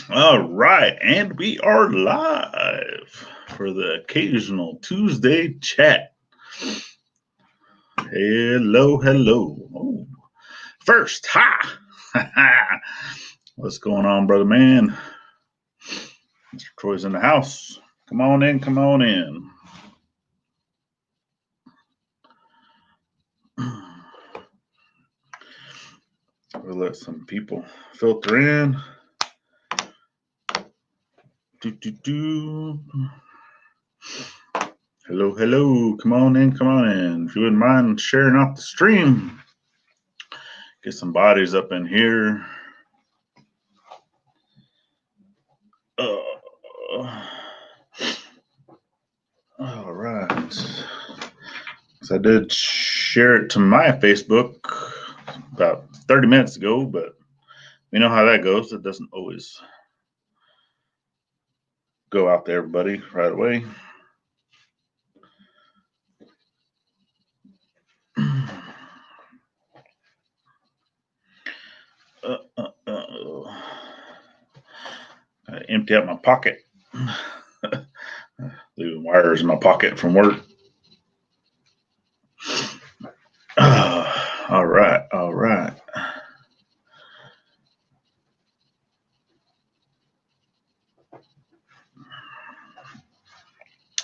All right, and we are live for the occasional Tuesday chat. Hello, hello. Oh, first, ha! What's going on, brother man? Mr. Troy's in the house. Come on in, come on in. We'll let some people filter in. Hello, hello. Come on in, come on in. If you wouldn't mind sharing out the stream, get some bodies up in here. All right. So I did share it to my Facebook about 30 minutes ago, but we know how that goes. It doesn't always go out to everybody right away. I empty out my pocket. Leaving wires in my pocket from work. All right, all right.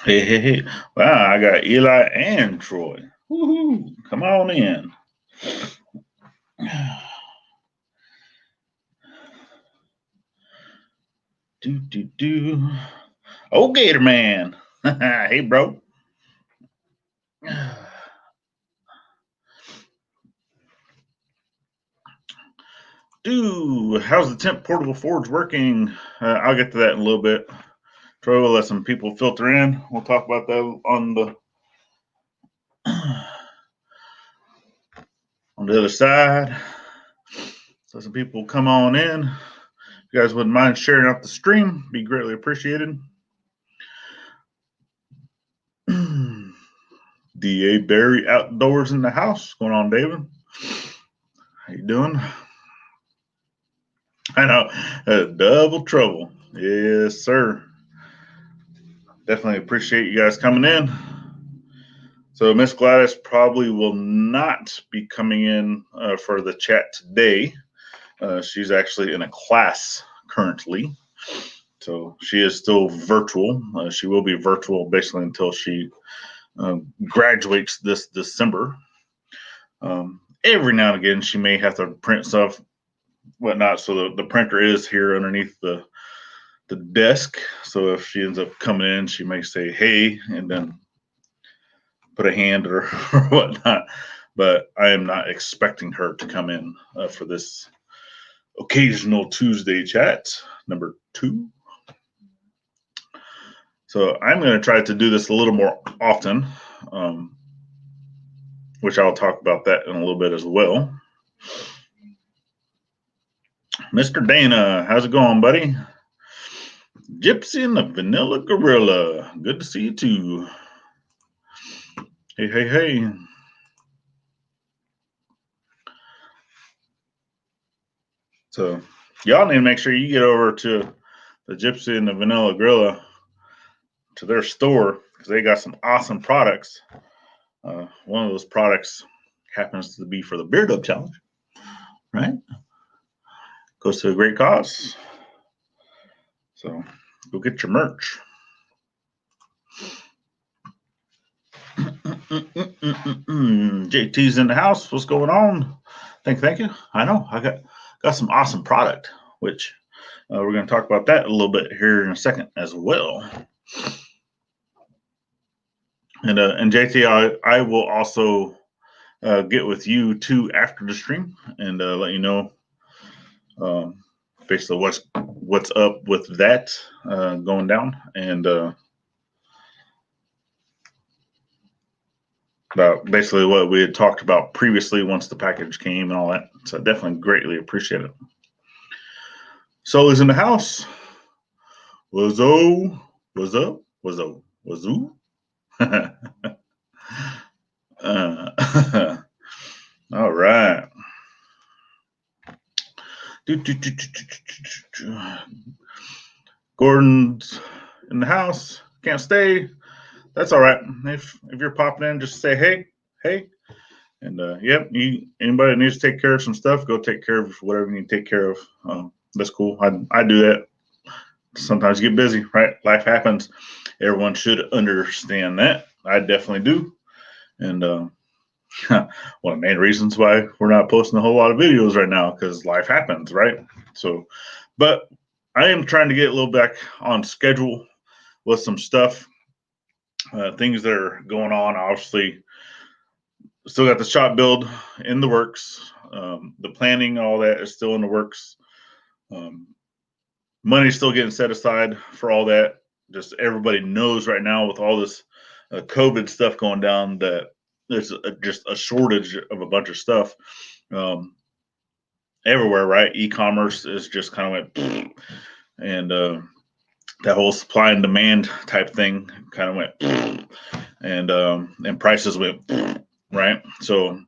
Hey, hey, hey. Wow, I got Eli and Troy. Woohoo. Come on in. Do. Oh, Gator Man. Hey, bro. How's the temp portable forge working? I'll get to that in a little bit. Troy will let some people filter in. We'll talk about that on the other side. So some people come on in. If you guys wouldn't mind sharing out the stream, be greatly appreciated. D.A. Barry Outdoors in the house. What's going on, David? How you doing? I know, double trouble. Yes, sir. Definitely appreciate you guys coming in. So Miss Gladys probably will not be coming in for the chat today. She's actually in a class currently. So she is still virtual. She will be virtual basically until she graduates this December. Every now and again, she may have to print stuff, whatnot. So the printer is here underneath the desk. So if she ends up coming in, she may say, hey, and then put a hand or whatnot. But I am not expecting her to come in for this occasional Tuesday chat, number 2. So I'm going to try to do this a little more often, which I'll talk about that in a little bit as well. Mr. Dana, how's it going, buddy? Gypsy and the Vanilla Gorilla. Good to see you too. Hey, hey, hey. So y'all need to make sure you get over to the Gypsy and the Vanilla Gorilla, to their store, because they got some awesome products. One of those products happens to be for the Beard Up Challenge, right? Goes to a great cause. So go get your merch. JT's in the house. What's going on? Thank you. I know I got some awesome product, which we're going to talk about that a little bit here in a second as well. And JT, I will also get with you too after the stream and let you know basically what's up with that going down, and about basically what we had talked about previously once the package came and all that. So I definitely greatly appreciate it. Sully's in the house. Wazoo, what's up? Wazoo. All right. Gordon's in the house, can't stay. That's all right. If you're popping in, just say hey. And yep, anybody that needs to take care of some stuff, go take care of whatever you need to take care of. That's cool. I do that. Sometimes you get busy, right? Life happens. Everyone should understand that. I definitely do. And one of the main reasons why we're not posting a whole lot of videos right now, because life happens, right? So, but I am trying to get a little back on schedule with some stuff, things that are going on. Obviously, still got the shop build in the works. The planning, all that is still in the works. Money's still getting set aside for all that. Just everybody knows right now with all this COVID stuff going down that there's just a shortage of a bunch of stuff everywhere, right? E-commerce is just kind of went, and that whole supply and demand type thing kind of went, and prices went, right? So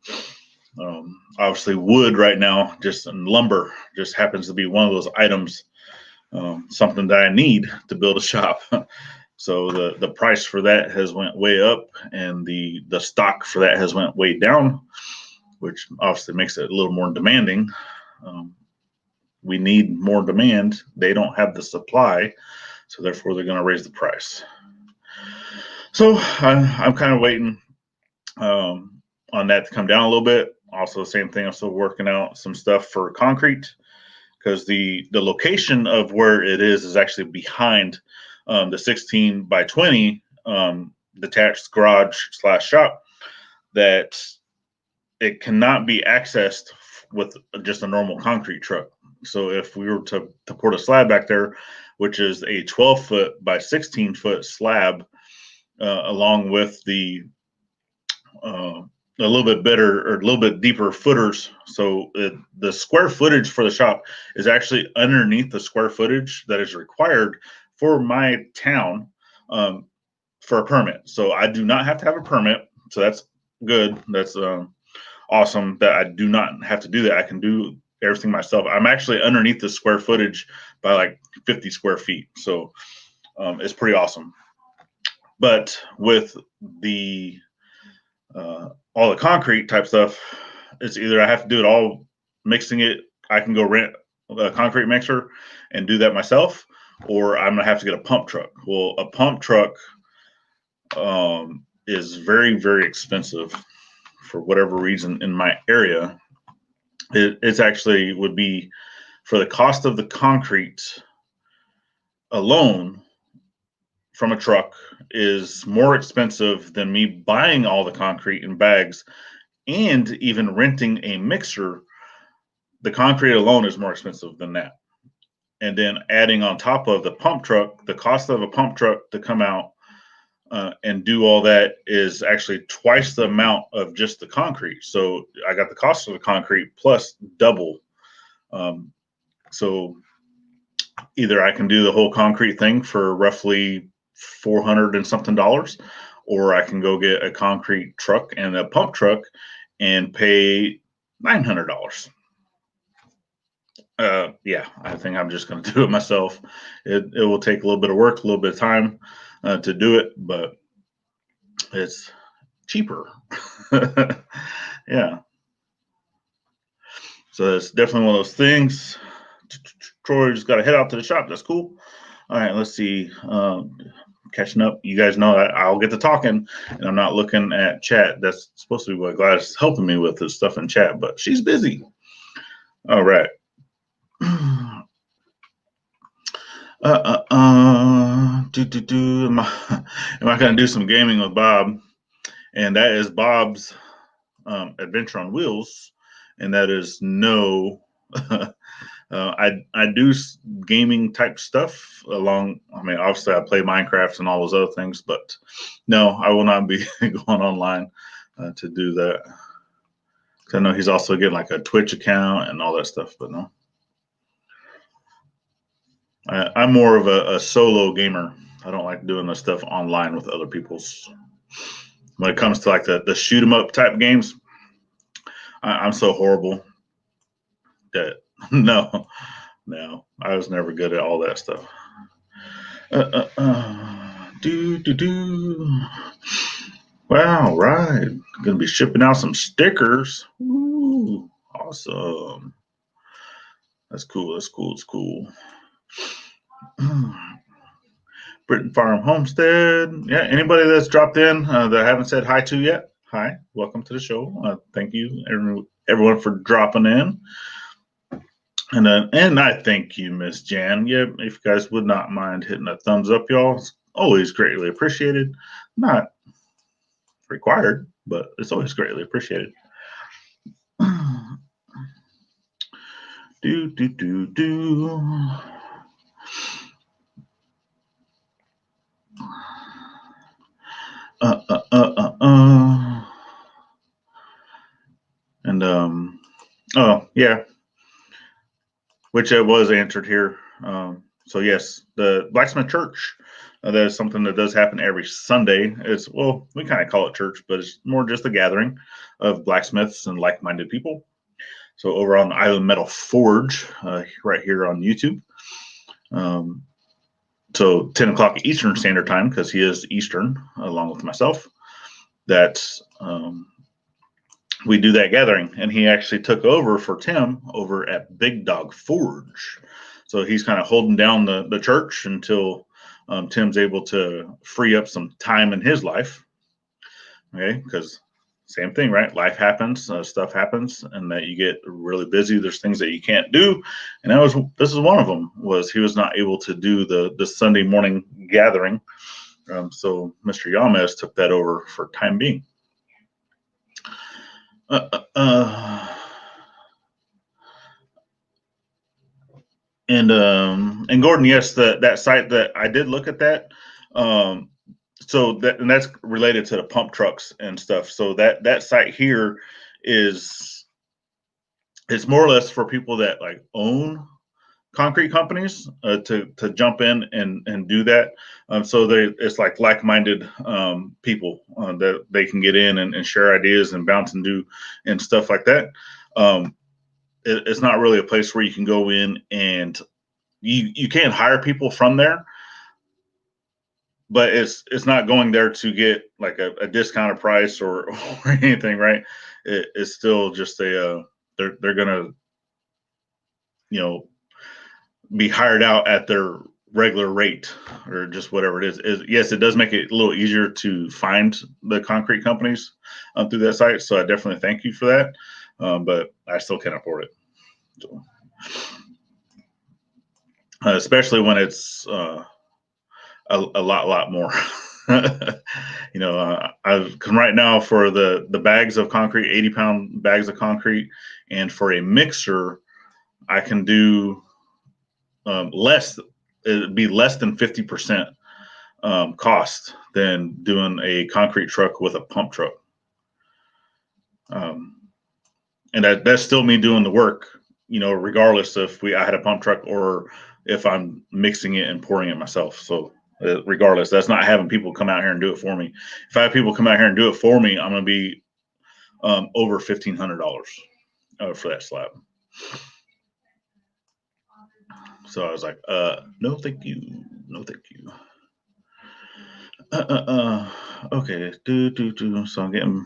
obviously wood right now, just lumber, just happens to be one of those items, something that I need to build a shop. So the price for that has went way up, and the stock for that has went way down, which obviously makes it a little more demanding. We need more demand. They don't have the supply, so therefore they're going to raise the price. So I'm kind of waiting on that to come down a little bit. Also, the same thing. I'm still working out some stuff for concrete, because the location of where it is actually behind the 16 by 20 detached garage / shop, that it cannot be accessed with just a normal concrete truck. So if we were to pour a slab back there, which is a 12-foot by 16-foot slab, along with the a little bit better or a little bit deeper footers. So the square footage for the shop is actually underneath the square footage that is required for my town for a permit. So I do not have to have a permit. So that's good. That's awesome that I do not have to do that. I can do everything myself. I'm actually underneath the square footage by like 50 square feet. So it's pretty awesome. But with the all the concrete type stuff, it's either I have to do it all mixing it. I can go rent a concrete mixer and do that myself, or I'm gonna have to get a pump truck. Well, a pump truck is very, very expensive for whatever reason in my area. It's actually would be, for the cost of the concrete alone from a truck, is more expensive than me buying all the concrete in bags and even renting a mixer. The concrete alone is more expensive than that. And then adding on top of the pump truck, the cost of a pump truck to come out and do all that is actually twice the amount of just the concrete. So I got the cost of the concrete plus double. So either I can do the whole concrete thing for roughly $400 and something, or I can go get a concrete truck and a pump truck and pay $900. Yeah, I think I'm just going to do it myself. It will take a little bit of work, a little bit of time to do it, but it's cheaper. Yeah. So it's definitely one of those things. Troy's got to head out to the shop. That's cool. All right, let's see. Catching up. You guys know I'll get to talking, and I'm not looking at chat. That's supposed to be what Gladys is helping me with, is stuff in chat, but she's busy. All right. Am I going to do some gaming with Bob? And that is Bob's Adventure on Wheels, and that is no. I do gaming type stuff along. I mean, obviously I play Minecraft and all those other things, but no, I will not be going online to do that. I know he's also getting like a Twitch account and all that stuff, but no. I'm more of a solo gamer. I don't like doing the stuff online with other people's. When it comes to like the shoot 'em up type games, I'm so horrible that no, I was never good at all that stuff. Do do do. Wow, right. Gonna be shipping out some stickers. Ooh, awesome. That's cool. That's cool. It's cool. Britain Farm Homestead. Yeah, anybody that's dropped in that I haven't said hi to yet, hi, welcome to the show. Thank you, everyone, for dropping in. And I thank you, Miss Jan. Yeah, if you guys would not mind hitting a thumbs up, y'all, it's always greatly appreciated. Not required, but it's always greatly appreciated. Do do do do. And oh yeah, which was answered here. So yes, the Blacksmith Church. That is something that does happen every Sunday. It's, well, we kind of call it church, but it's more just a gathering of blacksmiths and like-minded people. So over on Island Metal Forge, right here on YouTube. So 10 o'clock Eastern Standard Time, because he is Eastern, along with myself. That's we do that gathering, and he actually took over for Tim over at Big Dog Forge. So he's kind of holding down the church until Tim's able to free up some time in his life. Okay, because same thing, right? Life happens, stuff happens, and that you get really busy. There's things that you can't do, and this is one of them. Was he was not able to do the Sunday morning gathering, so Mr. Yamez took that over for time being. And Gordon, yes, that site that I did look at that. So that's related to the pump trucks and stuff. So that site here is, it's more or less for people that like own concrete companies to jump in and do that. So it's like-minded people that they can get in and share ideas and bounce and do and stuff like that. It's not really a place where you can go in and you can't hire people from there, but it's not going there to get like a discounted price or anything, right? It's still just they're gonna, be hired out at their regular rate or just whatever it is. Yes, it does make it a little easier to find the concrete companies through that site. So I definitely thank you for that. But I still can't afford it. So, especially when it's a lot more. I've come right now for the bags of concrete, 80-pound bags of concrete, and for a mixer, I can do less. It'd be less than 50% cost than doing a concrete truck with a pump truck. And that's still me doing the work, regardless if I had a pump truck or if I'm mixing it and pouring it myself. So regardless, that's not having people come out here and do it for me. If I have people come out here and do it for me, I'm going to be over $1,500 for that slab. So I was like, no, thank you. No, thank you. Okay. So I'm getting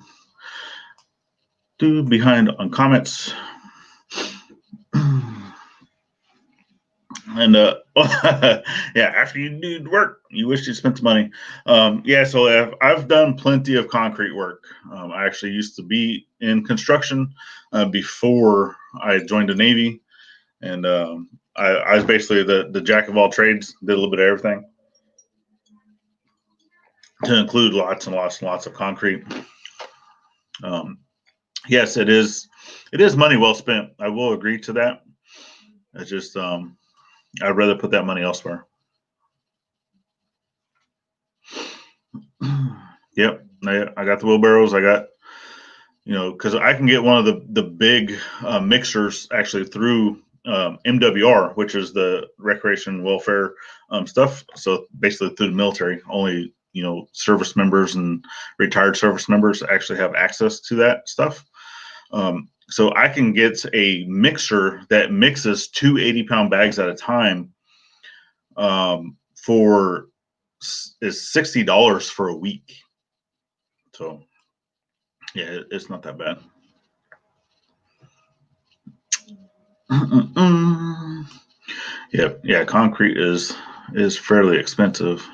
behind on comments. And yeah, after you do the work, you wish you spent the money. Yeah, so I've done plenty of concrete work. I actually used to be in construction before I joined the Navy, and I was basically the jack of all trades. Did a little bit of everything, to include lots and lots and lots of concrete. Yes, it is money well spent. I will agree to that. It's just I'd rather put that money elsewhere. Yep, I got the wheelbarrows. I got, because I can get one of the big mixers actually through MWR, which is the recreation welfare stuff. So basically through the military, only service members and retired service members actually have access to that stuff. So I can get a mixer that mixes 2 80-pound bags at a time is $60 for a week. So yeah, it's not that bad. Yep. Yeah, concrete is fairly expensive.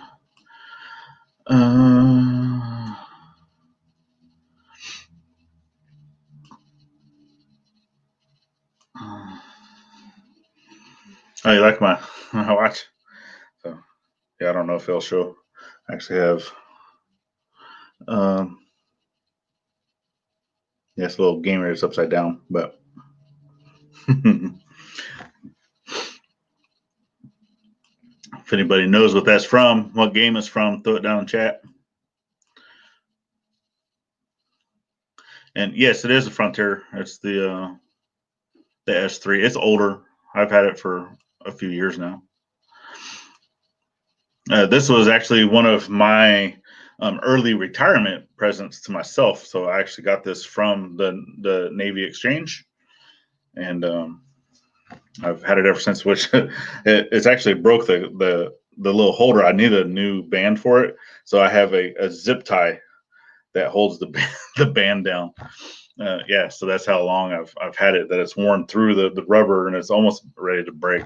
Oh, you like my watch? So yeah, I don't know if it'll show. I actually have um yeah, it's a little gamer. It's upside down, but if anybody knows what that's from, what game it's from, throw it down in chat. And yes, it is a Frontier. It's the S3. It's older. I've had it for a few years now. This was actually one of my early retirement presents to myself. So I actually got this from the Navy Exchange, and I've had it ever since. Which it's actually broke the little holder. I need a new band for it, so I have a zip tie that holds the band down. Yeah, so that's how long I've had it. That it's worn through the rubber and it's almost ready to break.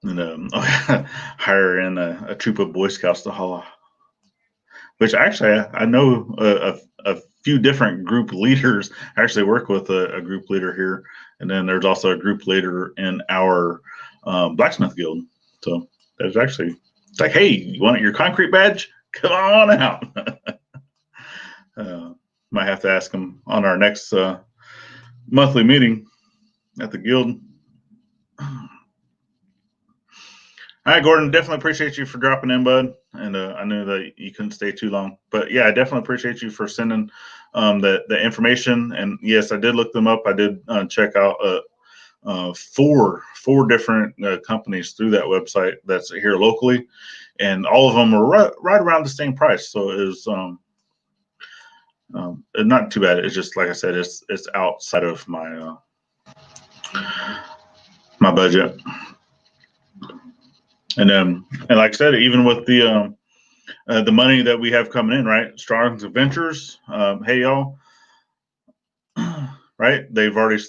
And hire in a troop of Boy Scouts to holla. Which actually I know a few different group leaders. I actually work with a group leader here, and then there's also a group leader in our blacksmith guild. So there's actually, it's like, hey, you want your concrete badge? Come on out. Might have to ask them on our next monthly meeting at the guild. All right, Gordon, definitely appreciate you for dropping in, bud. And I knew that you couldn't stay too long, but yeah, I definitely appreciate you for sending the information. And yes, I did look them up. I did check out four different companies through that website that's here locally, and all of them are right around the same price. So it is not too bad. It's just like I said, it's outside of my my budget. And like I said, even with the money that we have coming in, right? Strong's Adventures, hey y'all, right? They've already,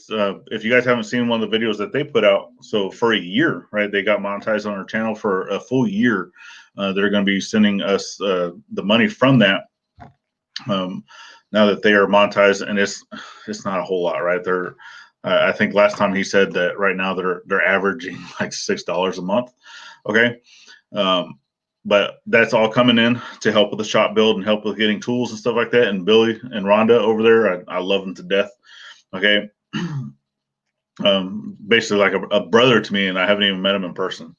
if you guys haven't seen one of the videos that they put out, so for a year, right? They got monetized on our channel for a full year. They're going to be sending us the money from that. Now that they are monetized, and it's not a whole lot, right? They're I think last time he said that right now they're averaging like $6 a month. Okay. But that's all coming in to help with the shop build and help with getting tools and stuff like that. And Billy and Rhonda over there, I love them to death. Okay. Basically like a brother to me, and I haven't even met him in person.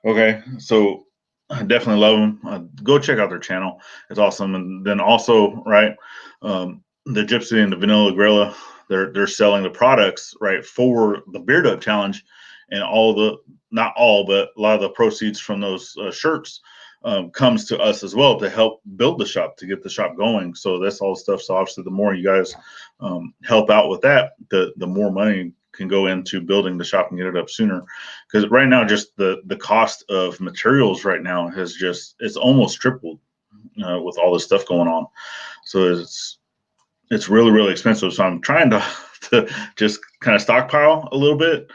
Okay. So I definitely love them. Go check out their channel. It's awesome. And then also, right, the Gypsy and the Vanilla Grilla, they're selling the products, right, for the Beard Up Challenge, and not all, but a lot of the proceeds from those shirts comes to us as well to help build the shop, to get the shop going. So that's all the stuff. So obviously, the more you guys help out with that, the more money can go into building the shop and get it up sooner. Because right now, just the cost of materials right now it's almost tripled with all this stuff going on. So it's really, really expensive. So I'm trying to just kind of stockpile a little bit,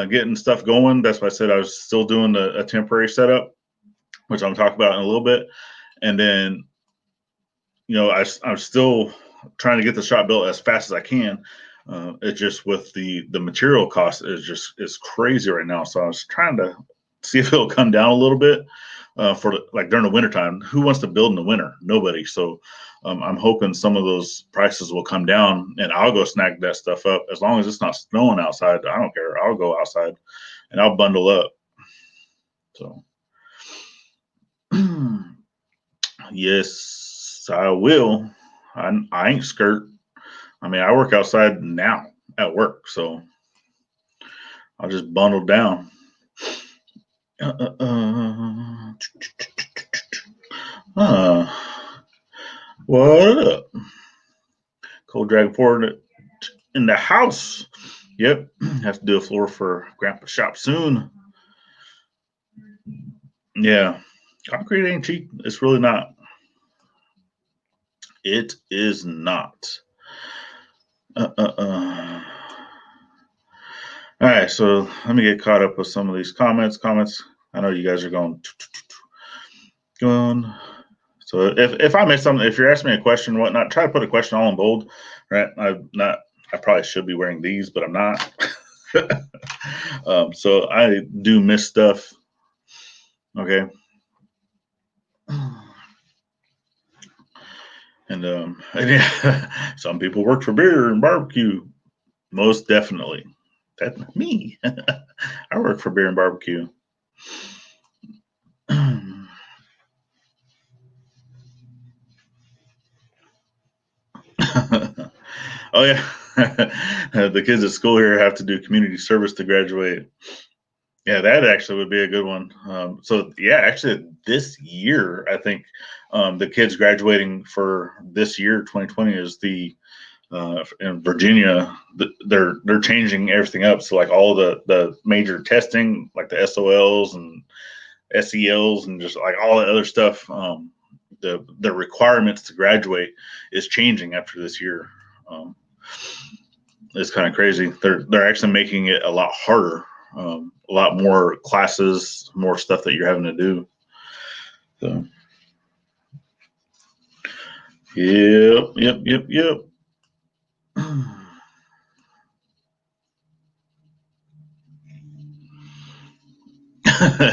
getting stuff going. That's why I said I was still doing a temporary setup, which I'll talk about in a little bit. And then, I'm still trying to get the shop built as fast as I can. It's just with the material cost is crazy right now. So I was trying to see if it'll come down a little bit for like during the wintertime. Who wants to build in the winter? Nobody. So I'm hoping some of those prices will come down, and I'll go snag that stuff up. As long as it's not snowing outside, I don't care. I'll go outside and I'll bundle up. So yes, I will. I ain't skirt. I mean, I work outside now at work, so I'll just bundle down. What up? Cold Dragon Forward in the house. Yep, have to do a floor for Grandpa's shop soon. Yeah, concrete ain't cheap. It's really not. It is not. All right, so let me get caught up with some of these comments. I know you guys are going. So if I miss something, if you're asking me a question, whatnot, try to put a question all in bold. Right? I probably should be wearing these, but I'm not. So I do miss stuff. Okay. And yeah, some people work for beer and barbecue. Most definitely. That's me. I work for beer and barbecue. Oh yeah. The kids at school here have to do community service to graduate. Yeah, that actually would be a good one. So yeah, actually this year, I think the kids graduating for this year, 2020, is the in Virginia. They're changing everything up. So like all the major testing, like the SOLs and SELs, and just like all the other stuff. The requirements to graduate is changing after this year. It's kind of crazy. They're actually making it a lot harder, a lot more classes, more stuff that you're having to do. So, yep.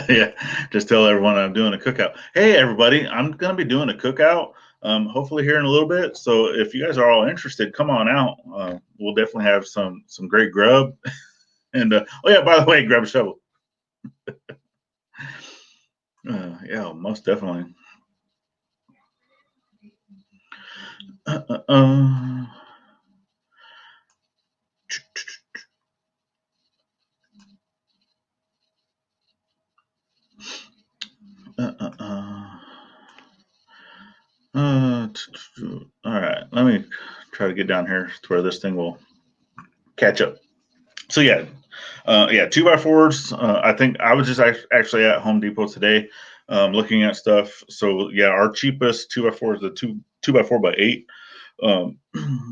Yeah, just tell everyone I'm doing a cookout. Hey, everybody, I'm gonna be doing a cookout. Hopefully here in a little bit. So if you guys are all interested, come on out. We'll definitely have some great grub. And oh yeah, by the way, grab a shovel. Yeah, most definitely. Uh, uh, uh. Uh, uh, uh. All right, let me try to get down here to where this thing will catch up. So yeah, 2x4s. I think I was just actually at Home Depot today, looking at stuff. So yeah, our cheapest 2x4 is the two by 4x8.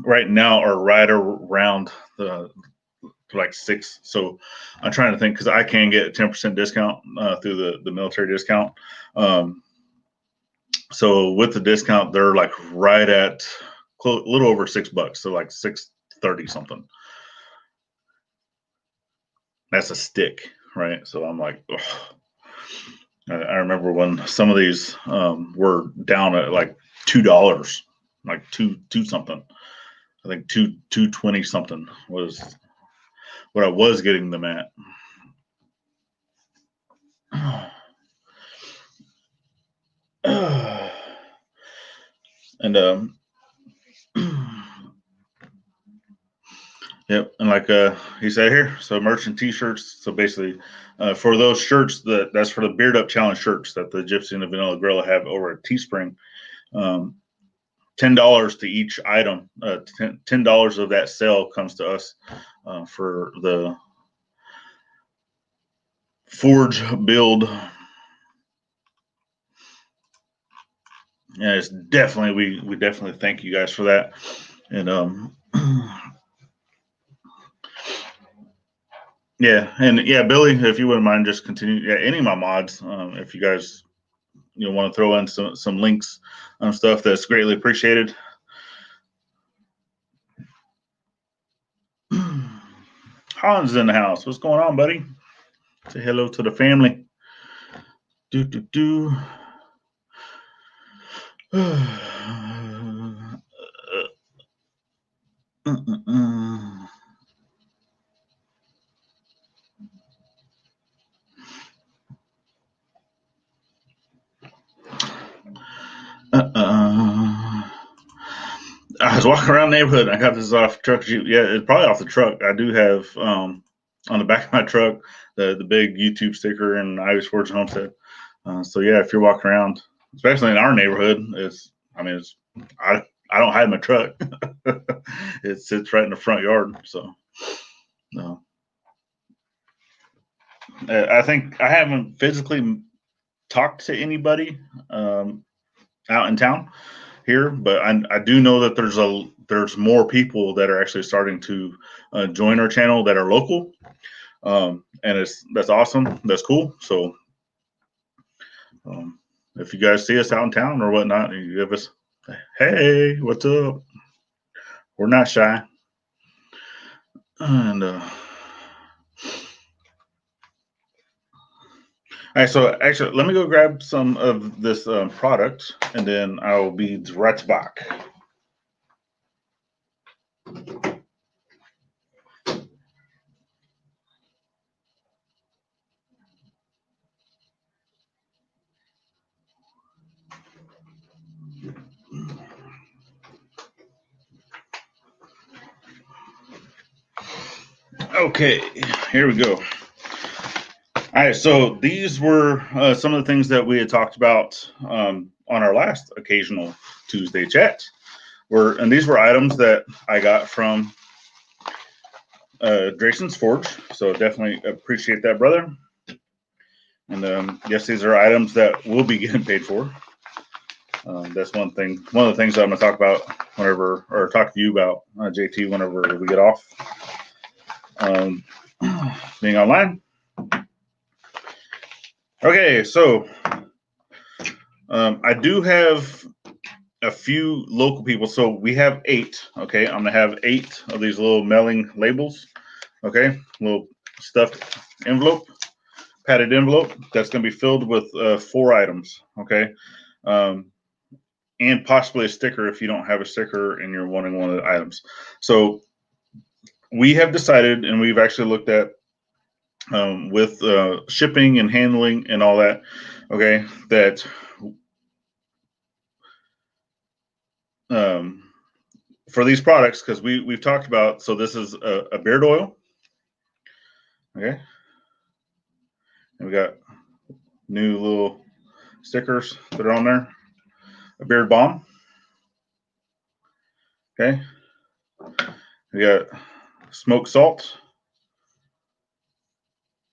Right now are right around the like 6. So I'm trying to think because I can get a 10% discount through the military discount. So with the discount, they're like right at a little over $6. So like 630 something. That's a stick, right? So I'm like, ugh. I remember when some of these were down at like $2, like two something. I think 220 something was what I was getting them at. And yep, and like he said here, so merchant T-shirts. So basically, for those shirts, that's for the Beard Up Challenge shirts that the Gypsy and the Vanilla Gorilla have over at Teespring. Um, $10 to each item. $10 of that sale comes to us for the Forge build. Yeah, it's definitely we definitely thank you guys for that. And yeah, and yeah, Billy, if you wouldn't mind just continue. Yeah, any of my mods, if you guys want to throw in some links on stuff, that's greatly appreciated. Hans in the house. What's going on, buddy? Say hello to the family. Do do do. I was walking around the neighborhood and I got this off the truck. Yeah, it's probably off the truck. I do have on the back of my truck the big YouTube sticker and Irish Forge Homestead. So yeah, if you're walking around, especially in our neighborhood, I don't hide my truck. It sits right in the front yard. So No, I think I haven't physically talked to anybody out in town here, but I do know that there's more people that are actually starting to join our channel that are local, and that's awesome. That's cool. So if you guys see us out in town or whatnot, you give us, hey, what's up? We're not shy. And all right, so actually, let me go grab some of this product, and then I'll be right back. Okay, here we go. All right, so these were some of the things that we had talked about on our last occasional Tuesday chat. And these were items that I got from Drayson's Forge, so definitely appreciate that, brother. And yes, these are items that will be getting paid for. That's one thing. One of the things that I'm going to talk about whenever, or talk to you about, JT, whenever we get off being online. Okay, so I do have a few local people. So we have 8. Okay, I'm gonna have 8 of these little mailing labels. Okay, little stuffed envelope, padded envelope that's gonna be filled with 4 items. Okay, and possibly a sticker if you don't have a sticker and you're wanting one of the items. So we have decided, and we've actually looked at with shipping and handling and all that. Okay, that for these products, because we've talked about, so this is a beard oil. Okay, and we got new little stickers that are on there. A beard balm. Okay, we got smoked salt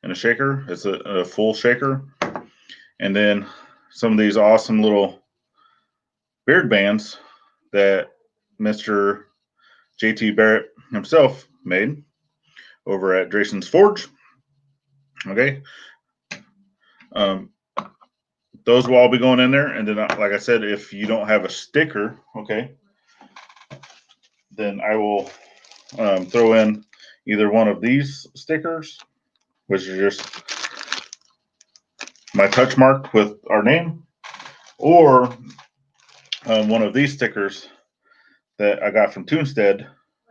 and a shaker. It's a full shaker, and then some of these awesome little beard bands that Mr. JT Barrett himself made over at Drayson's Forge. Okay. Those will all be going in there. And then, like I said, if you don't have a sticker, okay, then I will throw in either one of these stickers, which is just my touch mark with our name, or one of these stickers that I got from Toonstead.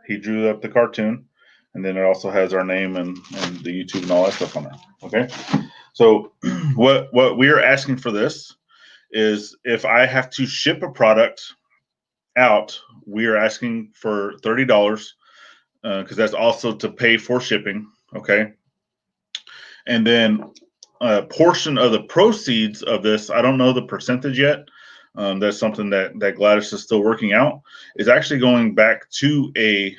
He drew up the cartoon, and then it also has our name and the YouTube and all that stuff on there. Okay, so what we are asking for this is if I have to ship a product out, we are asking for $30 because that's also to pay for shipping. Okay, and then a portion of the proceeds of this, I don't know the percentage yet. That's something that Gladys is still working out. Is actually going back to a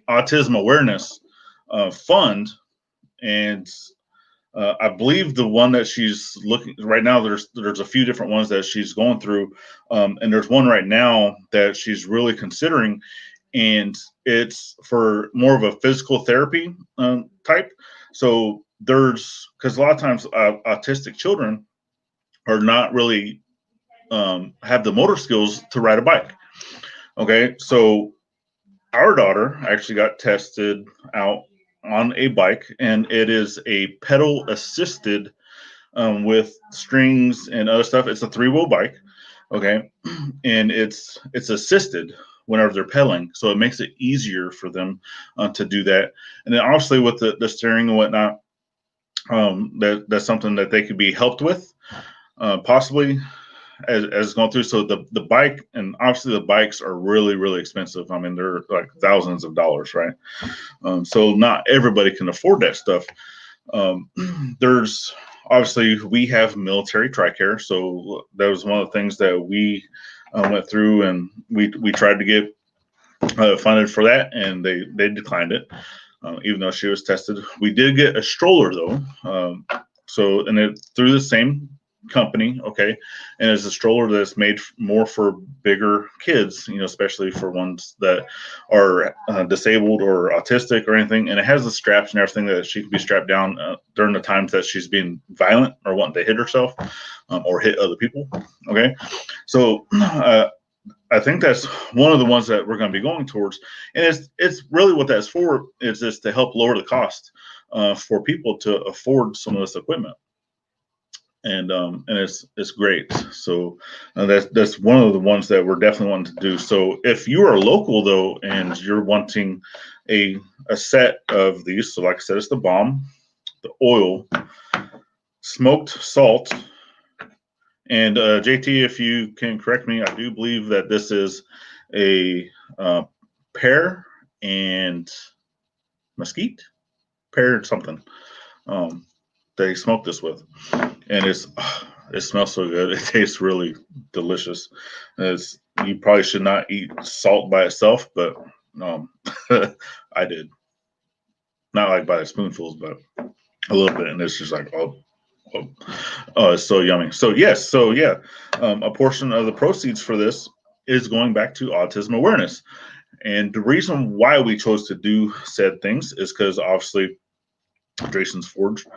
autism awareness fund, and I believe the one that she's looking right now. There's a few different ones that she's going through, and there's one right now that she's really considering, and it's for more of a physical therapy type. So because a lot of times autistic children are not really have the motor skills to ride a bike. Okay, so our daughter actually got tested out on a bike, and it is a pedal assisted with strings and other stuff. It's a 3-wheel bike, okay, and it's assisted whenever they're pedaling, so it makes it easier for them to do that. And then obviously with the steering and whatnot, that's something that they could be helped with, possibly as going through. So the bike, and obviously the bikes are really, really expensive. I mean, they're like thousands of dollars, right? So not everybody can afford that stuff. There's obviously, we have military TRICARE, so that was one of the things that we went through, and we tried to get funded for that, and they declined it. even though she was tested. We did get a stroller though. And it through the same company, okay, and it's a stroller that's made more for bigger kids, especially for ones that are disabled or autistic or anything, and it has the straps and everything that she can be strapped down during the times that she's being violent or wanting to hit herself or hit other people. Okay, so I think that's one of the ones that we're going to be going towards, and it's really what that's for is just to help lower the cost for people to afford some of this equipment. And it's great. So that's one of the ones that we're definitely wanting to do. So if you are local though, and you're wanting a set of these, so like I said, it's the bomb, the oil, smoked salt, and JT, if you can correct me, I do believe that this is a pear and mesquite, pear something. They smoke this with, and it smells so good. It tastes really delicious. You probably should not eat salt by itself, but I did, not like by the spoonfuls, but a little bit, and it's just like it's so yummy. So yes, a portion of the proceeds for this is going back to autism awareness, and the reason why we chose to do said things is because obviously Jason's Forge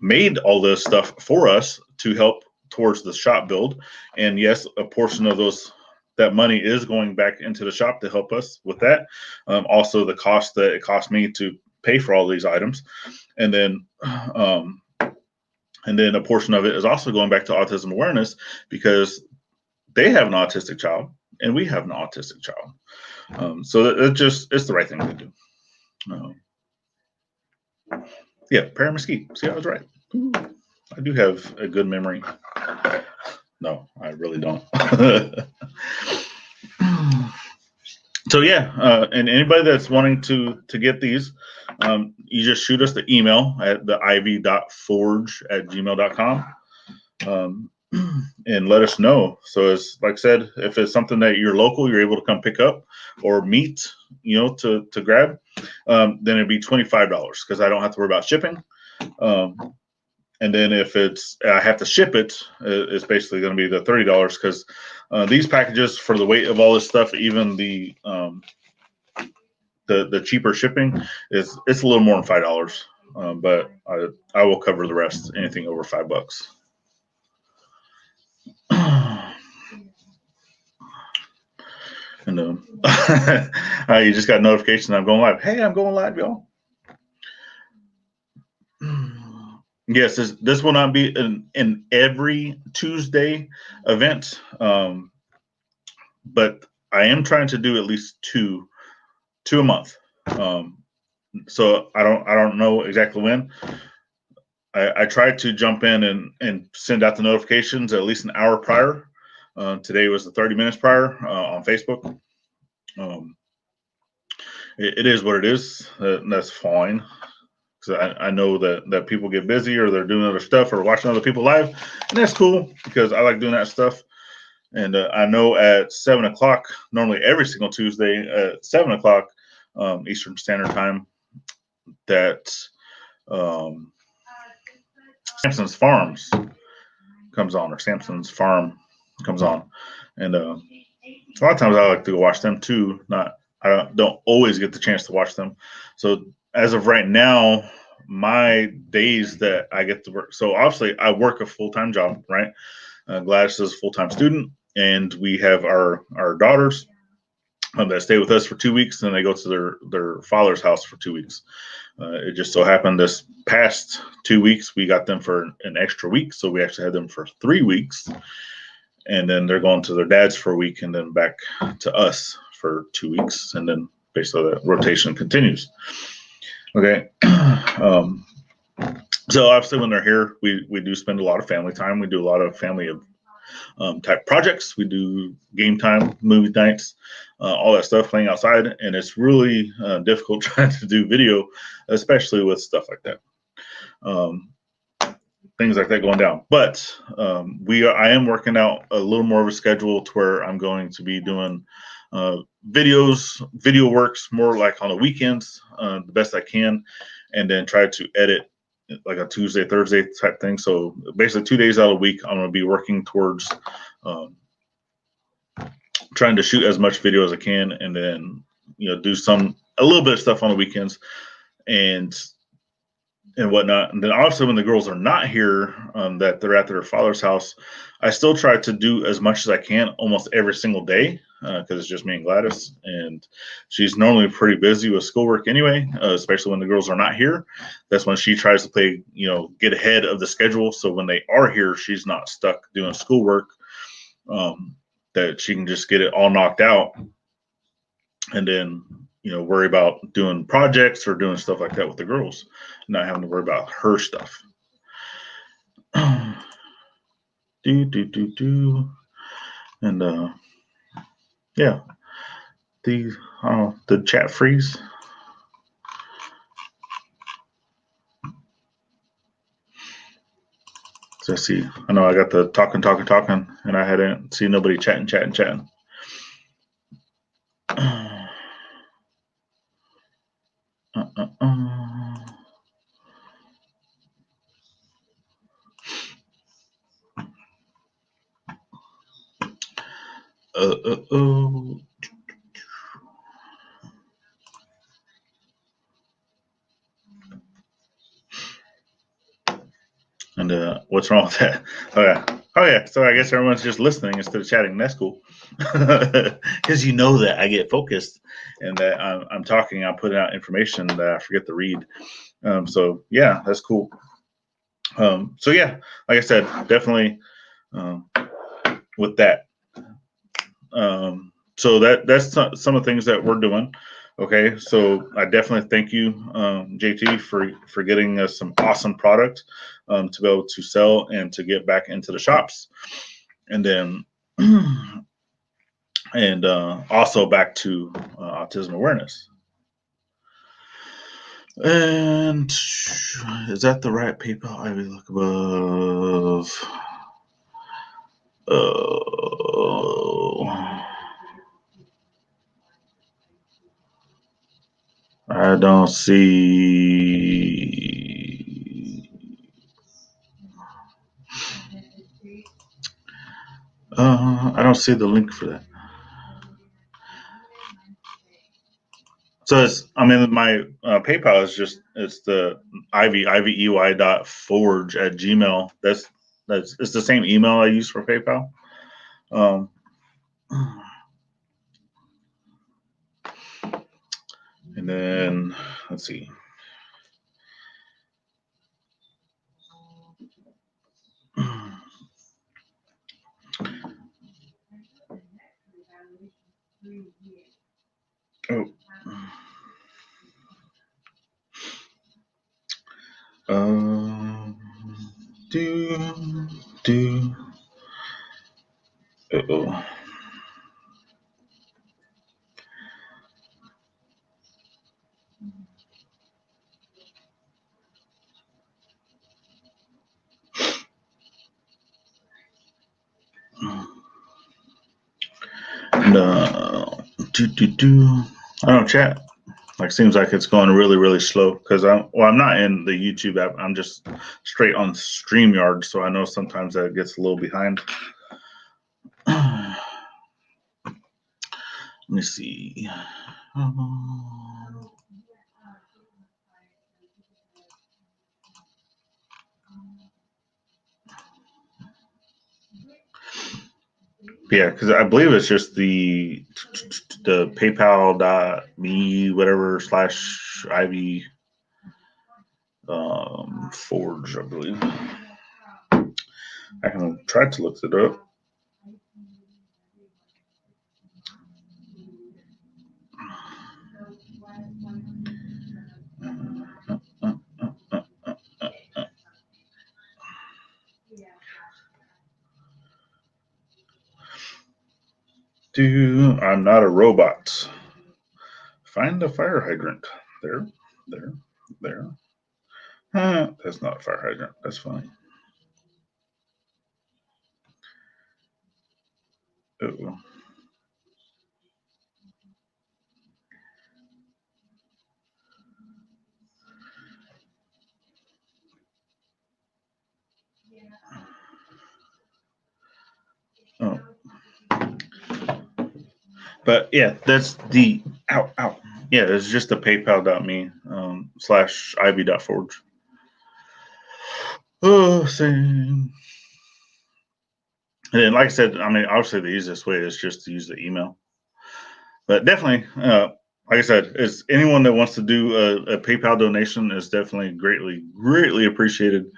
made all this stuff for us to help towards the shop build. And yes, a portion of that money is going back into the shop to help us with that. Also, the cost that it cost me to pay for all these items, and then a portion of it is also going back to autism awareness because they have an autistic child and we have an autistic child. So it's the right thing to do. Yeah, pear mesquite. See, I was right. Ooh, I do have a good memory. No, I really don't. So yeah, and anybody that's wanting to get these, you just shoot us the email at the ivy.forge@gmail.com, and let us know. So it's like I said, if it's something that you're local, you're able to come pick up or meet, to grab, then it'd be $25 because I don't have to worry about shipping. And then if I have to ship it, it's basically going to be the $30 because these packages for the weight of all this stuff, even the cheaper shipping it's a little more than $5. But I will cover the rest, anything over $5. And you just got a notification I'm going live. Hey, I'm going live, y'all. Yes, this will not be an every Tuesday event, but I am trying to do at least two a month. So I don't know exactly when. I tried to jump in and send out the notifications at least an hour prior. Today was the 30 minutes prior on Facebook. It is what it is. That's fine. Because I know that people get busy or they're doing other stuff or watching other people live, and that's cool because I like doing that stuff. And I know at 7 o'clock, normally every single Tuesday at 7 o'clock Eastern Standard Time, that Samson's Farms comes on, or Samson's Farm comes on, and a lot of times I like to go watch them too. I don't always get the chance to watch them. So as of right now, my days that I get to work. So obviously I work a full-time job, right? Gladys is a full-time student, and we have our daughters that stay with us for 2 weeks, and they go to their father's house for 2 weeks. It just so happened this past 2 weeks we got them for an extra week, so we actually had them for 3 weeks, and then they're going to their dad's for a week, and then back to us for 2 weeks, and then basically the rotation continues. Okay. So obviously when they're here, we do spend a lot of family time. We do a lot of family type projects. We do game time, movie nights, all that stuff, playing outside, and it's really difficult trying to do video, especially with stuff like that. Things like that going down. But I am working out a little more of a schedule to where I'm going to be doing Video works more like on the weekends, the best I can, and then try to edit like a Tuesday, Thursday type thing. So basically 2 days out of the week, I'm going to be working towards um, trying to shoot as much video as I can, and then do a little bit of stuff on the weekends and whatnot. And then obviously when the girls are not here, that they're at their father's house, I still try to do as much as I can almost every single day because it's just me and Gladys, and she's normally pretty busy with schoolwork anyway, especially when the girls are not here. That's when she tries to play, get ahead of the schedule. So when they are here, she's not stuck doing schoolwork, that she can just get it all knocked out and then worry about doing projects or doing stuff like that with the girls, not having to worry about her stuff. And yeah, the chat freeze. So I see, I know I got the talking, and I hadn't seen nobody chatting. And what's wrong with that? Oh yeah. So I guess everyone's just listening instead of chatting. That's cool, because that I get focused and that I'm talking. I'm putting out information that I forget to read. So yeah, that's cool. So yeah, like I said, definitely with that. So that's some of the things that we're doing. Okay, so I definitely thank you, JT, for getting us some awesome product to be able to sell and to get back into the shops, and then and also back to autism awareness. And is that the right PayPal? I will look above. I don't see. I don't see the link for that. So my PayPal is it's the ivey.forge@gmail. That's it's the same email I use for PayPal. And then let's see. Oh. Uh-oh. And I don't chat. Like seems like it's going really, really slow because I'm not in the YouTube app. I'm just straight on StreamYard, so I know sometimes that gets a little behind. Let me see. Yeah, because I believe it's just the PayPal.me whatever / Ivey Forge, I believe. I can try to look it up. I'm not a robot. Find the fire hydrant. There. That's not a fire hydrant. That's funny. Uh-oh. But yeah, that's the ow. Yeah, it's just the paypal.me /ivy.forge. Oh, same. And then, like I said, I mean, obviously the easiest way is just to use the email. But definitely, like I said, is anyone that wants to do a PayPal donation is definitely greatly appreciated.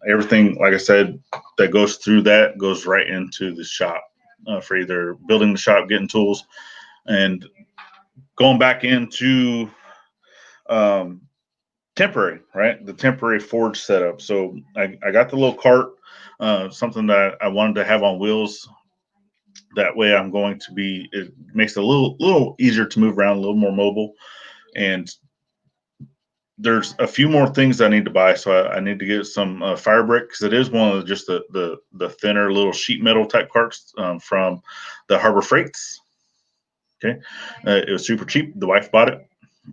Everything, like I said, that goes through that goes right into the shop for either building the shop, getting tools, and going back into um, temporary, right? The temporary forge setup. So I got the little cart, something that I wanted to have on wheels. That way, I'm going to be. It makes it a little easier to move around, a little more mobile, and there's a few more things I need to buy. So I need to get some fire brick because it is one of just the thinner little sheet metal type carts from the Harbor Freights. Okay, it was super cheap. The wife bought it,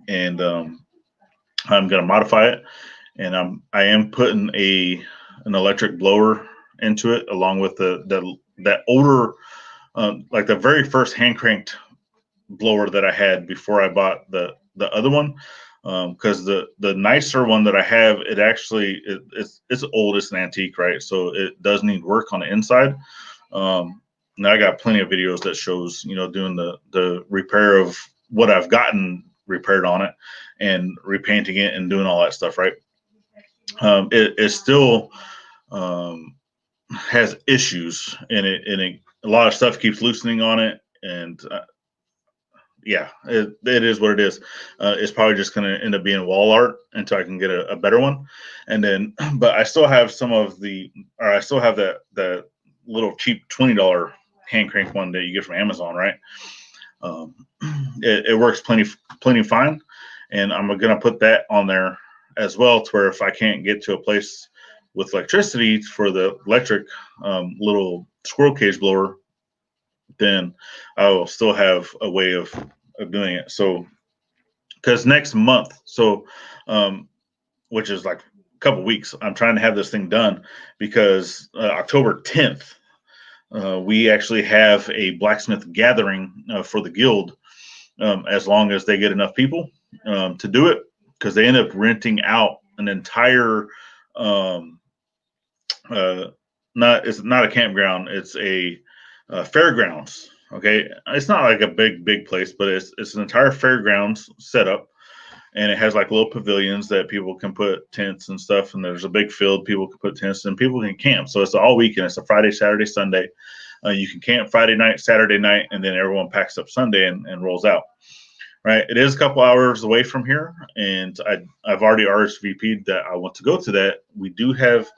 and I'm gonna modify it, and I am putting an electric blower into it along with that older like the very first hand cranked blower that I had before I bought the other one. Because the nicer one that I have, it actually it's old, it's an antique, right? So it does need work on the inside. Now I got plenty of videos that shows doing the repair of what I've gotten repaired on it and repainting it and doing all that stuff, right? It still um, has issues in it, a lot of stuff keeps loosening on it, and yeah, it is what it is. It's probably just going to end up being wall art until I can get a better one. And then, but I still have I still have that little cheap $20 hand crank one that you get from Amazon, right? Um, it works plenty fine, and I'm going to put that on there as well, to where if I can't get to a place with electricity for the electric little squirrel cage blower, then I will still have a way of doing it. So, because next month, which is like a couple weeks, I'm trying to have this thing done because October 10th, we actually have a blacksmith gathering for the guild, as long as they get enough people to do it, because they end up renting out an entire uh, it's not a campground, it's a fairgrounds. Okay, it's not like a big place, but it's an entire fairgrounds setup, and it has like little pavilions that people can put tents and stuff, and there's a big field people can put tents and people can camp. So it's all weekend. It's a Friday, Saturday, Sunday. You can camp Friday night, Saturday night, and then everyone packs up Sunday and rolls out. Right, it is a couple hours away from here, and I've already RSVP'd that I want to go to that. We do have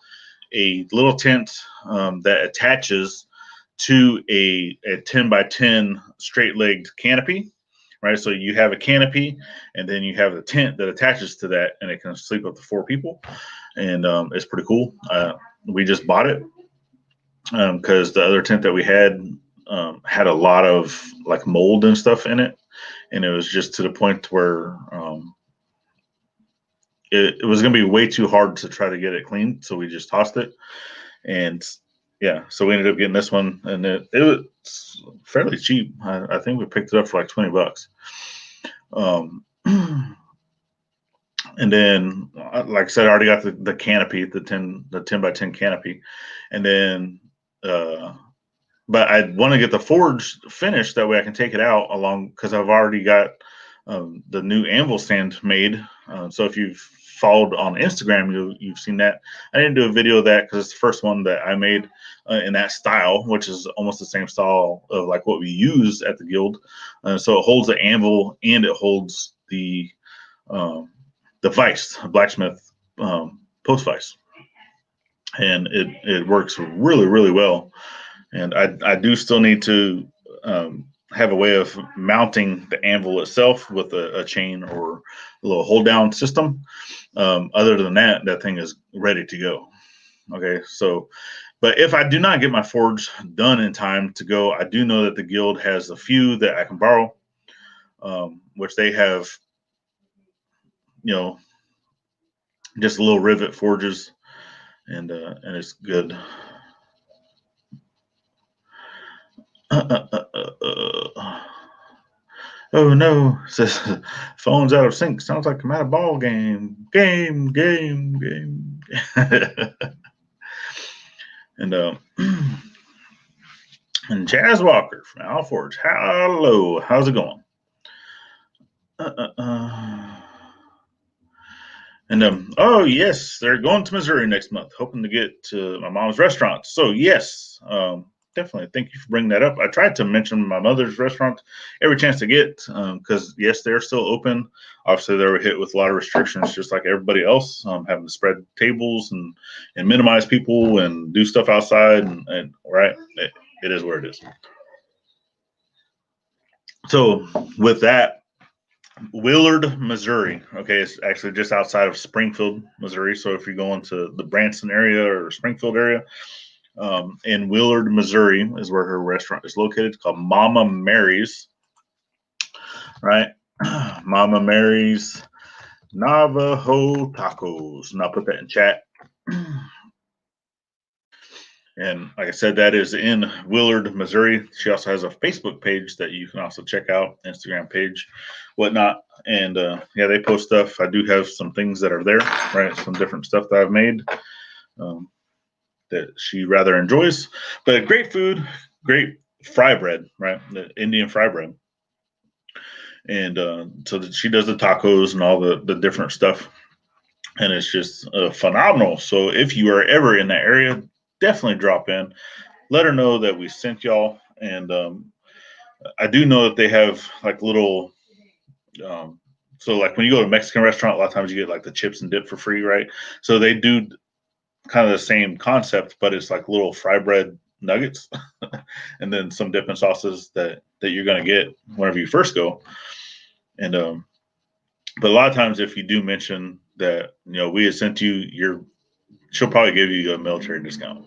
a little tent that attaches to a 10 by 10 straight legged canopy, right? So you have a canopy, and then you have the tent that attaches to that, and it can sleep up to 4 people. And it's pretty cool. We just bought it because the other tent that we had a lot of like mold and stuff in it. And it was just to the point where it was going to be way too hard to try to get it clean. So we just tossed it. And yeah, so we ended up getting this one, and it was fairly cheap. I think we picked it up for like $20. And then, like I said, I already got the canopy, the 10 by 10 canopy, and then, but I want to get the forge finished that way I can take it out along, because I've already got the new anvil stand made. So if you've followed on Instagram, you've seen that. I didn't do a video of that because it's the first one that I made in that style, which is almost the same style of like what we use at the guild. So it holds the anvil and it holds the vice, blacksmith post vice, and it works really well. And I do still need to have a way of mounting the anvil itself with a chain or a little hold down system. Other than that, that thing is ready to go. Okay, so, but if I do not get my forge done in time to go, I do know that the guild has a few that I can borrow, which they have, just little rivet forges, and it's good. Oh no, says phone's out of sync. Sounds like I'm at a ball game. Game. and and Jazz Walker from Al Forge. Hello, how's it going? And oh yes, they're going to Missouri next month, hoping to get to my mom's restaurant. So yes, definitely. Thank you for bringing that up. I tried to mention my mother's restaurant every chance to get, because yes, they're still open. Obviously, they were hit with a lot of restrictions, just like everybody else, having to spread tables and minimize people and do stuff outside, and right, it is where it is. So with that, Willard, Missouri. Okay, it's actually just outside of Springfield, Missouri. So if you're going to the Branson area or Springfield area, in Willard, Missouri is where her restaurant is located. It's called Mama Mary's, right? Mama Mary's Navajo Tacos. And I'll put that in chat. And like I said, that is in Willard, Missouri. She also has a Facebook page that you can also check out, Instagram page, whatnot. And yeah, they post stuff. I do have some things that are there, right? Some different stuff that I've made that she rather enjoys. But great food, great fry bread, right? The Indian fry bread. And so that she does the tacos and all the different stuff. And it's just phenomenal. So if you are ever in that area, definitely drop in. Let her know that we sent y'all. And I do know that they have like little, so like when you go to a Mexican restaurant, a lot of times you get like the chips and dip for free, right? So they do kind of the same concept, but it's like little fry bread nuggets and then some dipping sauces that you're going to get whenever you first go. And but a lot of times if you do mention that, you know, we had sent you, she'll probably give you a military discount.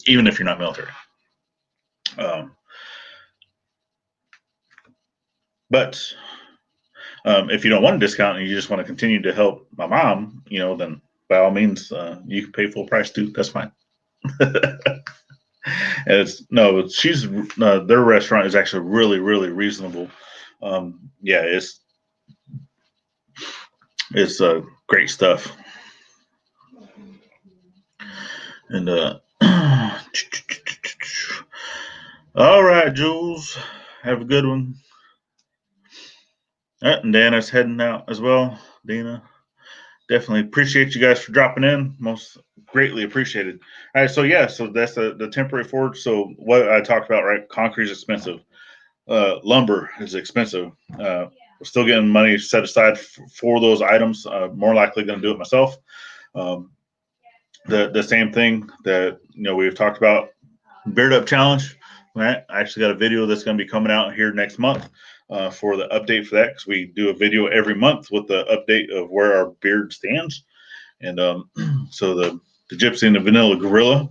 Even if you're not military. But if you don't want a discount and you just want to continue to help my mom, you know, then by all means, you can pay full price too. That's fine. She's their restaurant is actually really, really reasonable. Yeah, it's great stuff. And all right, Jules, have a good one. And Dana's heading out as well. Dana, definitely appreciate you guys for dropping in. Most greatly appreciated. All right, so yeah, so that's the temporary forge. So what I talked about, right? Concrete is expensive. Lumber is expensive. We're still getting money set aside for those items. More likely going to do it myself. The same thing that we've talked about, Beard Up Challenge. Right? I actually got a video that's going to be coming out here next month for the update for that, because we do a video every month with the update of where our beard stands. And so the Gypsy and the Vanilla Gorilla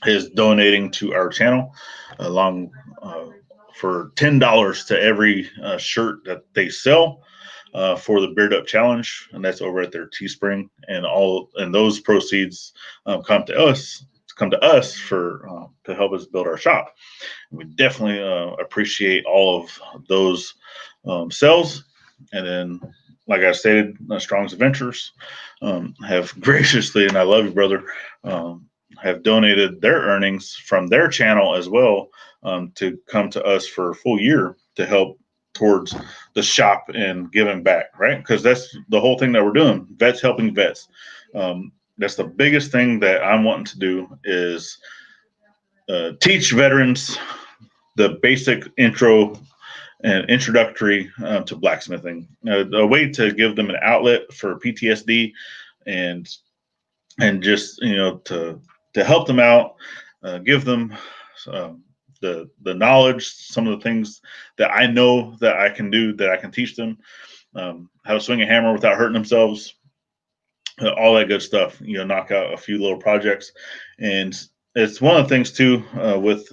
is donating to our channel along for $10 to every shirt that they sell for the Beard Up Challenge, and that's over at their Teespring. And those proceeds come to us for to help us build our shop. And we definitely appreciate all of those sales. And then, like I stated, Strong's Adventures have graciously, and I love you, brother, have donated their earnings from their channel as well to come to us for a full year to help towards the shop and giving back, right? Because that's the whole thing that we're doing, vets helping vets. That's the biggest thing that I'm wanting to do is teach veterans the basic intro and introductory to blacksmithing, a way to give them an outlet for PTSD and just to help them out, give them the knowledge, some of the things that I know that I can do, that I can teach them, how to swing a hammer without hurting themselves, all that good stuff. Knock out a few little projects. And it's one of the things too with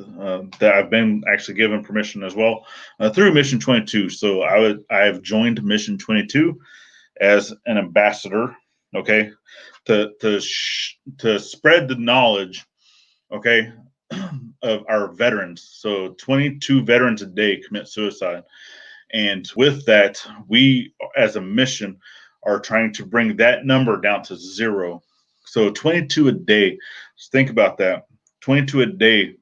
that I've been actually given permission as well through Mission 22. So I have joined Mission 22 as an ambassador, okay, to spread the knowledge, okay, of our veterans. So 22 veterans a day commit suicide. And with that, we as a mission are trying to bring that number down to 0. So 22 a day. Just think about that. 22 a day.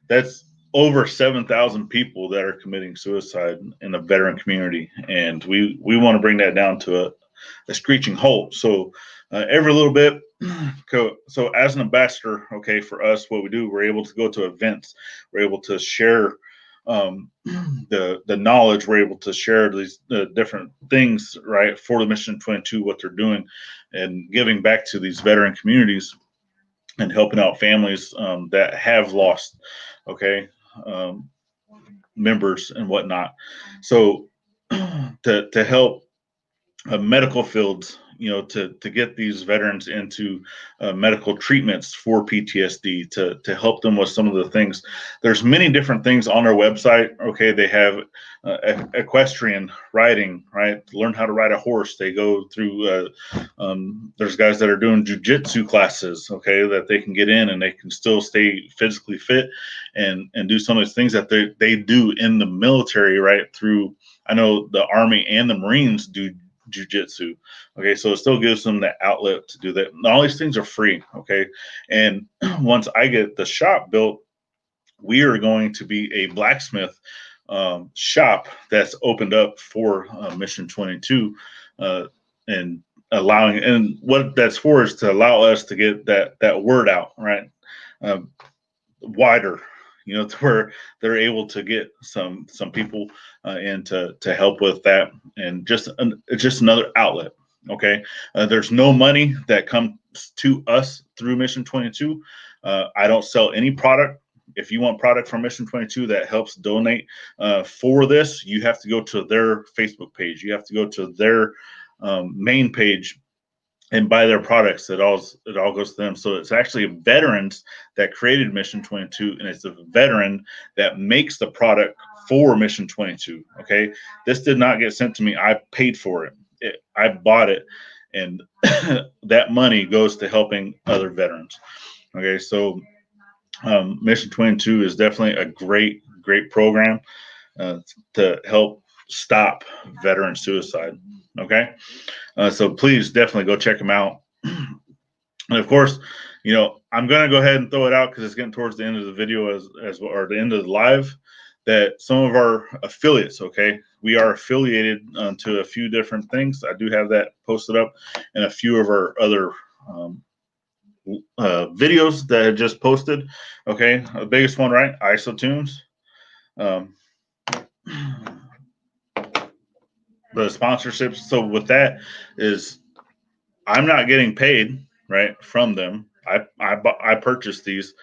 That's over 7,000 people that are committing suicide in the veteran community. And we want to bring that down to a screeching halt. So every little bit. So as an ambassador, okay, for us, what we do, we're able to go to events. We're able to share the knowledge. We're able to share these different things, right, for the Mission 22, what they're doing, and giving back to these veteran communities and helping out families that have lost, okay, members and whatnot. So to help medical fields, to get these veterans into medical treatments for PTSD, to help them with some of the things. There's many different things on our website. Okay, they have equestrian riding, right? Learn how to ride a horse. They go through. There's guys that are doing jujitsu classes. Okay, that they can get in and they can still stay physically fit and do some of those things that they do in the military, right? Through, I know the Army and the Marines do jujitsu. Okay, so it still gives them the outlet to do that. All these things are free. Okay, and once I get the shop built, we are going to be a blacksmith shop that's opened up for Mission 22, and allowing, and what that's for is to allow us to get that word out, right, wider, to where they're able to get some people in to help with that, and it's just another outlet. Okay, there's no money that comes to us through Mission 22. I don't sell any product. If you want product from Mission 22 that helps donate for this, you have to go to their Facebook page. You have to go to their main page and buy their products. It all goes to them. So it's actually veterans that created Mission 22, and it's a veteran that makes the product for Mission 22. Okay, this did not get sent to me. I paid for it. I bought it, and that money goes to helping other veterans. Okay, so Mission 22 is definitely a great program to help stop veteran suicide. Okay, so please definitely go check them out. And of course, I'm going to go ahead and throw it out because it's getting towards the end of the video or the end of the live, that some of our affiliates, okay, we are affiliated to a few different things. I do have that posted up, and a few of our other videos that I just posted. Okay, the biggest one, right? IsoTunes. The sponsorships. So with that is, I'm not getting paid, right, from them. I purchased these,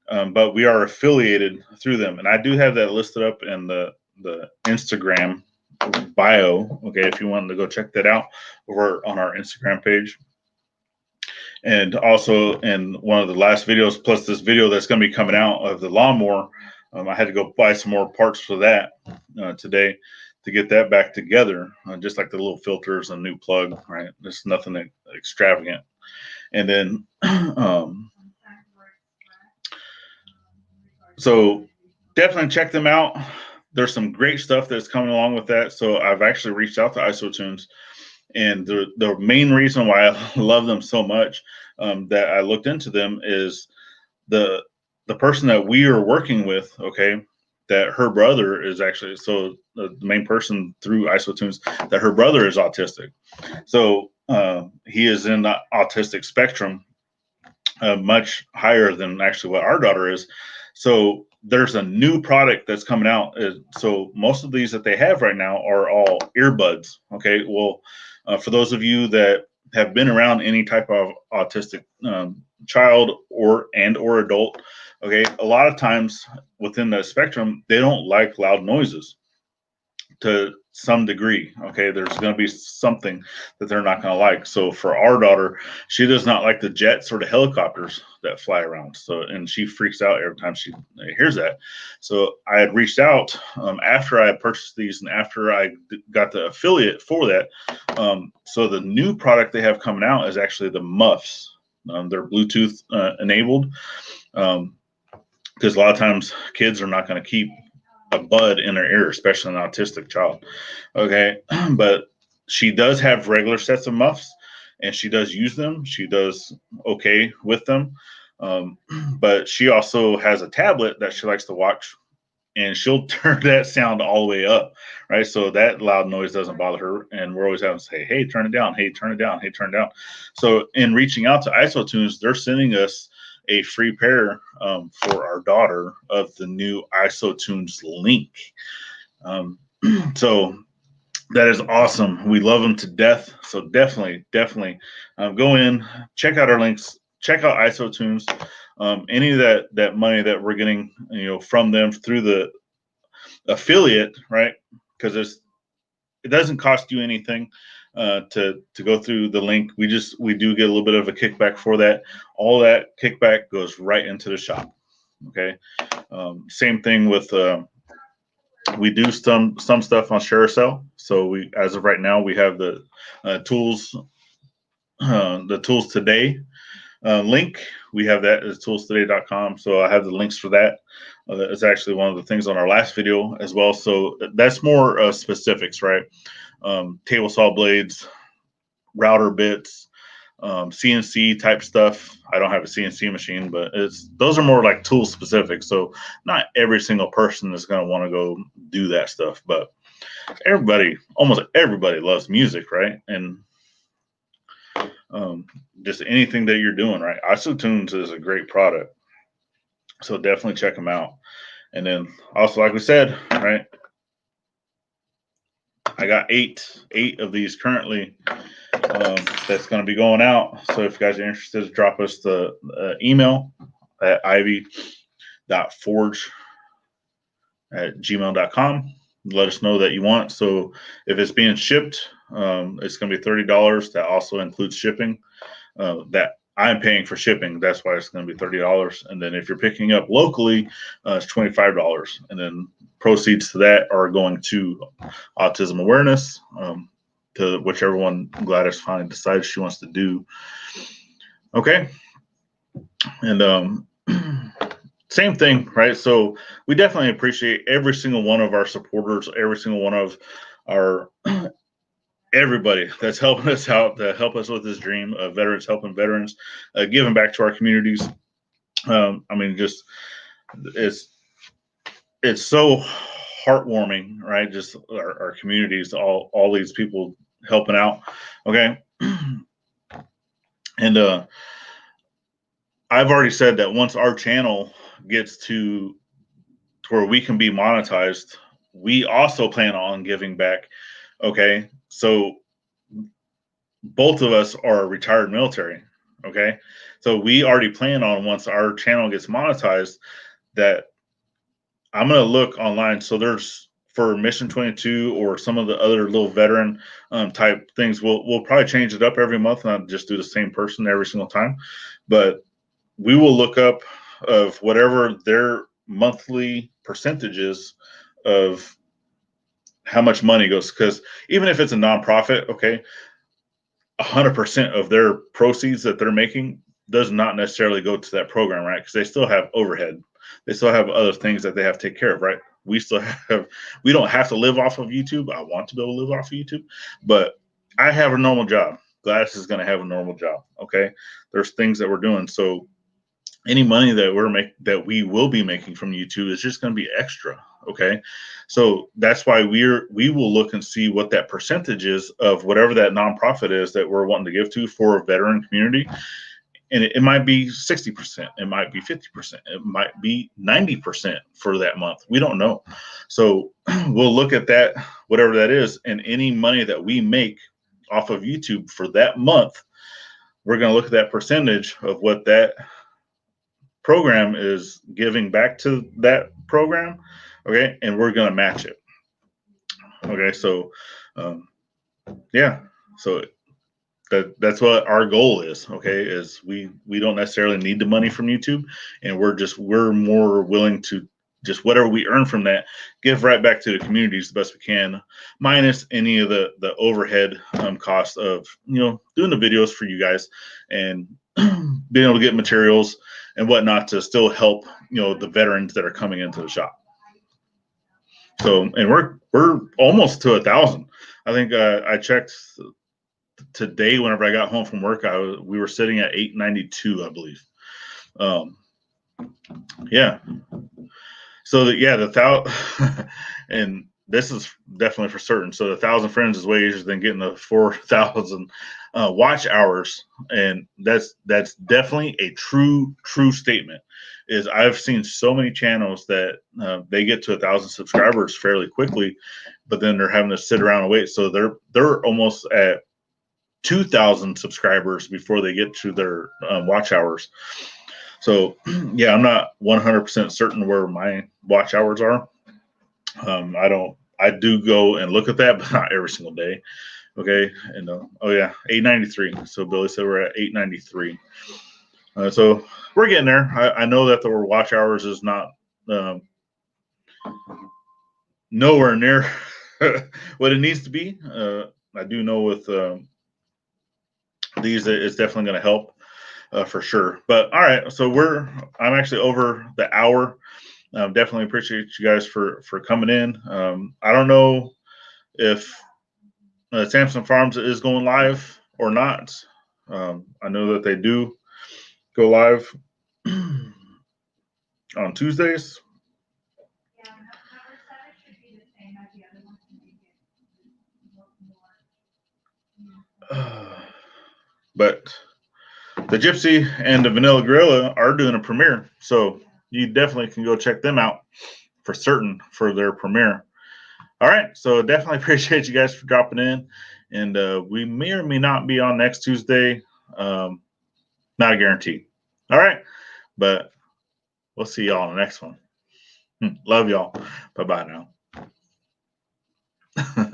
but we are affiliated through them, and I do have that listed up in the Instagram bio. Okay, if you wanted to go check that out over on our Instagram page. And also in one of the last videos, plus this video that's going to be coming out of the lawnmower, I had to go buy some more parts for that today to get that back together, just like the little filters and new plug, right? There's nothing extravagant. And then, so definitely check them out. There's some great stuff that's coming along with that. So I've actually reached out to IsoTunes, and the main reason why I love them so much, that I looked into them, is the person that we are working with, okay, that her brother is actually, so the main person through IsoTunes, that her brother is autistic. So he is in the autistic spectrum, much higher than actually what our daughter is. So there's a new product that's coming out. So most of these that they have right now are all earbuds. Okay, well, for those of you that have been around any type of autistic child or adult, okay, a lot of times within the spectrum, they don't like loud noises to some degree. Okay, there's going to be something that they're not going to like. So for our daughter, she does not like the jets or the helicopters that fly around. So, and she freaks out every time she hears that. So I had reached out after I purchased these and after I got the affiliate for that. So the new product they have coming out is actually the muffs. They're Bluetooth enabled. because a lot of times kids are not going to keep a bud in their ear, especially an autistic child. Okay, but she does have regular sets of muffs, and she does use them. She does okay with them, um, but she also has a tablet that she likes to watch, and she'll turn that sound all the way up, right? So that loud noise doesn't bother her, and we're always having to say, "Hey, turn it down. Hey, turn it down. Hey, turn it down." So in reaching out to IsoTunes, they're sending us a free pair for our daughter of the new IsoTunes Link. Um, so that is awesome. We love them to death. So definitely go in, check out our links, check out IsoTunes. Any of that money that we're getting, from them through the affiliate, right? Because it doesn't cost you anything to go through the link. We do get a little bit of a kickback for that. All that kickback goes right into the shop. Okay. Same thing with we do some stuff on ShareASale. So we, as of right now, we have the tools today link. We have that at toolstoday.com. So I have the links for that. It's actually one of the things on our last video as well. So that's more specifics, right? Table saw blades, router bits, CNC type stuff. I don't have a CNC machine, but those are more like tool specific. So not every single person is going to want to go do that stuff, but almost everybody loves music, right? And just anything that you're doing, right? IsoTunes is a great product, so definitely check them out. And then also, like we said, right, I got eight of these currently that's going to be going out. So if you guys are interested, drop us the email at ivy.forge@gmail.com. Let us know that you want. So if it's being shipped, it's going to be $30. That also includes shipping. That I'm paying for shipping. That's why it's going to be $30. And then if you're picking up locally, it's $25. And then proceeds to that are going to autism awareness, to whichever one Gladys finally decides she wants to do. Okay. And same thing, right? So we definitely appreciate every single one of our supporters, every single one of our everybody that's helping us out, to help us with this dream of veterans helping veterans, giving back to our communities. I mean, just it's so heartwarming, right? Just our communities, all these people helping out. Okay. And I've already said that once our channel gets to where we can be monetized, we also plan on giving back. Okay. So both of us are retired military. Okay. So we already plan on, once our channel gets monetized, that I'm going to look online. So there's, for Mission 22 or some of the other little veteran type things, we'll probably change it up every month, not just do the same person every single time. But we will look up of whatever their monthly percentages of how much money goes. Because even if it's a nonprofit, okay, 100% of their proceeds that they're making does not necessarily go to that program, right? Because they still have overhead. They still have other things that they have to take care of, right? We don't have to live off of YouTube. I want to be able to live off of YouTube, but I have a normal job. Gladys is going to have a normal job. Okay. There's things that we're doing. So any money that we will be making from YouTube is just going to be extra. Okay. So that's why we will look and see what that percentage is of whatever that nonprofit is that we're wanting to give to for a veteran community. And it might be 60%, it might be 50%, it might be 90% for that month. We don't know. So we'll look at that, whatever that is, and any money that we make off of YouTube for that month, we're going to look at that percentage of what that program is giving back to that program. Okay. And we're going to match it. Okay. So, yeah. So that's what our goal is. Okay. Is we don't necessarily need the money from YouTube, and we're more willing to just whatever we earn from that, give right back to the communities the best we can, minus any of the overhead cost of, doing the videos for you guys and being able to get materials and whatnot to still help, the veterans that are coming into the shop. So, and we're almost to 1,000. I think I checked today whenever I got home from work. We were sitting at 892, I believe. Yeah. So the 1,000, and this is definitely for certain. So the 1,000 friends is way easier than getting the 4,000 watch hours, and that's definitely a true statement. Is I've seen so many channels that they get to 1,000 subscribers fairly quickly, but then they're having to sit around and wait. So they're almost at 2,000 subscribers before they get to their watch hours. So, yeah, I'm not 100% certain where my watch hours are. I do go and look at that, but not every single day. Okay. And, 893. So Billy said we're at 893. So we're getting there. I know that the watch hours is not nowhere near what it needs to be. I do know with these, it's definitely going to help. For sure. But all right, so I'm actually over the hour. Definitely appreciate you guys for coming in. I don't know if Samson Farms is going live or not. I know that they do go live on Tuesdays. But the Gypsy and the Vanilla Gorilla are doing a premiere, so you definitely can go check them out for certain for their premiere. All right, so definitely appreciate you guys for dropping in, and we may or may not be on next Tuesday. Not a guarantee. All right, but we'll see y'all on the next one. Love y'all. Bye-bye now.